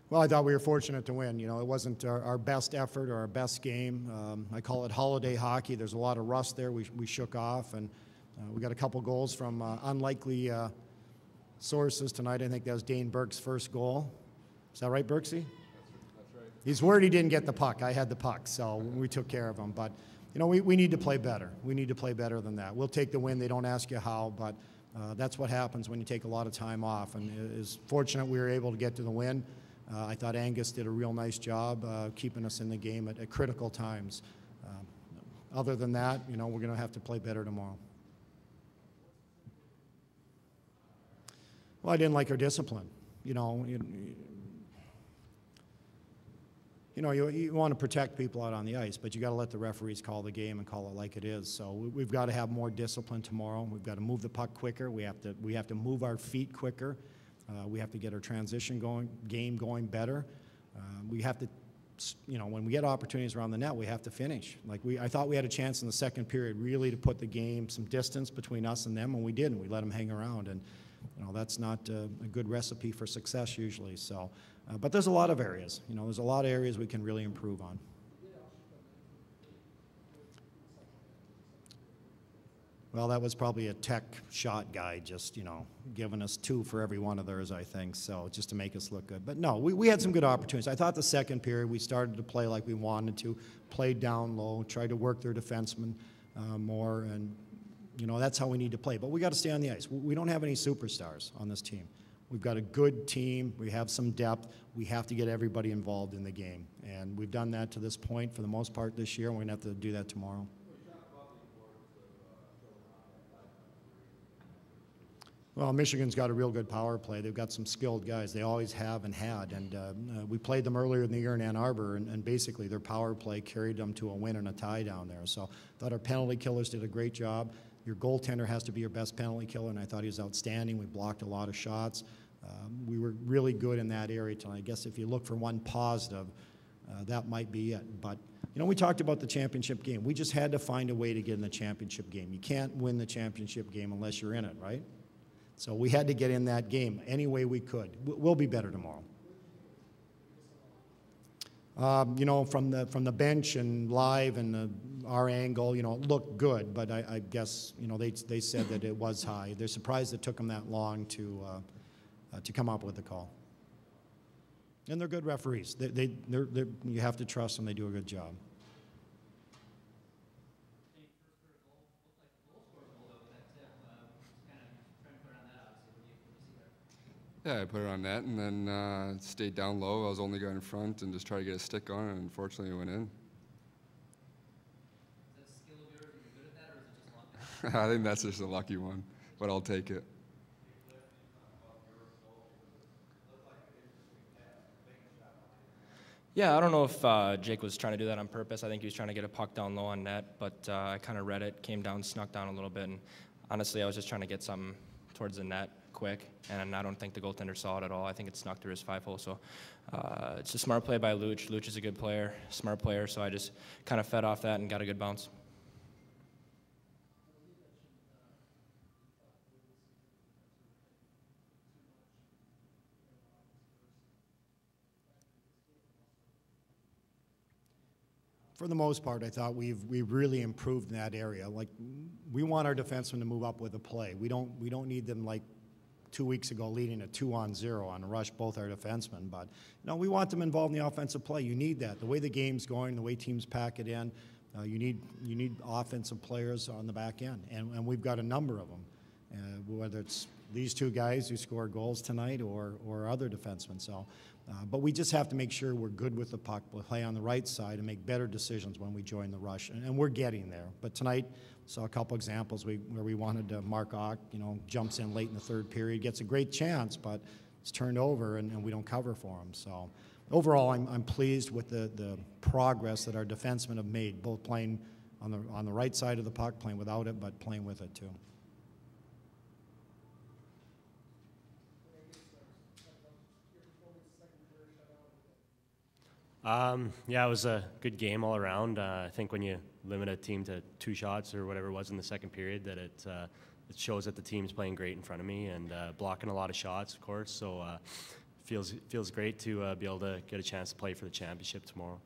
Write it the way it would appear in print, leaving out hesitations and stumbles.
Well, I thought we were fortunate to win. You know, it wasn't our best effort or our best game. I call it holiday hockey. There's a lot of rust there we shook off, and we got a couple goals from unlikely sources tonight. I think that was Dane Birks' first goal. Is that right, Birksy? That's right. He's worried he didn't get the puck. I had the puck, so we took care of him. But, you know, we need to play better. We need to play better than that. We'll take the win. They don't ask you how, but that's what happens when you take a lot of time off. And it is fortunate we were able to get to the win. I thought Angus did a real nice job keeping us in the game at critical times. Other than that, you know, we're going to have to play better tomorrow. Well, I didn't like our discipline. You want to protect people out on the ice, but you got to let the referees call the game and call it like it is. So we've got to have more discipline tomorrow. We've got to move the puck quicker. We have to move our feet quicker. We have to get our transition game going better. We have to, you know, when we get opportunities around the net, we have to finish. I thought we had a chance in the second period really to put the game some distance between us and them, and we didn't. We let them hang around, and you know that's not a good recipe for success usually. So, but there's a lot of areas. You know, there's a lot of areas we can really improve on. Well, that was probably a tech shot guy just, you know, giving us 2 for every one of theirs, I think, so just to make us look good. But no, we had some good opportunities. I thought the second period we started to play like we wanted to, played down low, tried to work their defensemen more, and, you know, that's how we need to play. But we got to stay on the ice. We don't have any superstars on this team. We've got a good team. We have some depth. We have to get everybody involved in the game. And we've done that to this point for the most part this year, and we're going to have to do that tomorrow. Well, Michigan's got a real good power play. They've got some skilled guys. They always have and had. And we played them earlier in the year in Ann Arbor, and basically their power play carried them to a win and a tie down there. So I thought our penalty killers did a great job. Your goaltender has to be your best penalty killer, and I thought he was outstanding. We blocked a lot of shots. We were really good in that area tonight. I guess if you look for one positive, that might be it. But, you know, we talked about the championship game. We just had to find a way to get in the championship game. You can't win the championship game unless you're in it, right? So we had to get in that game any way we could. We'll be better tomorrow. You know, from the bench and live and our angle, you know, it looked good, but I guess, you know, they said that it was high. They're surprised it took them that long to come up with the call. And they're good referees. You have to trust them. They do a good job. Yeah, I put it on net and then stayed down low. I was the only guy in front and just tried to get a stick on it, and unfortunately it went in. Is that a skill of yours? Are you good at that, or is it just luck? I think that's just a lucky one, but I'll take it. Yeah, I don't know if Jake was trying to do that on purpose. I think he was trying to get a puck down low on net, but I kind of read it, came down, snuck down a little bit, and honestly, I was just trying to get something towards the net quick, and I don't think the goaltender saw it at all. I think it snuck through his 5-hole, so it's a smart play by Luch. Luch is a good player, smart player, so I just kind of fed off that and got a good bounce. For the most part, I thought we've really improved in that area. Like, we want our defensemen to move up with a play. We don't need them like 2 weeks ago leading a 2-on-0 on a rush, both our defensemen. But no, we want them involved in the offensive play. You need that. The way the game's going, the way teams pack it in, you need offensive players on the back end, and we've got a number of them, whether it's these 2 guys who score goals tonight or other defensemen. So, but we just have to make sure we're good with the puck, we'll play on the right side, and make better decisions when we join the rush, and we're getting there. But tonight, saw a couple examples where we wanted to Mark Ock, you know, jumps in late in the third period, gets a great chance, but it's turned over, and we don't cover for him. So overall, I'm pleased with the progress that our defensemen have made, both playing on the right side of the puck, playing without it, but playing with it too. Yeah, it was a good game all around. I think when you limit a team to 2 shots or whatever it was in the second period, that it shows that the team's playing great in front of me and blocking a lot of shots, of course. So feels great to be able to get a chance to play for the championship tomorrow.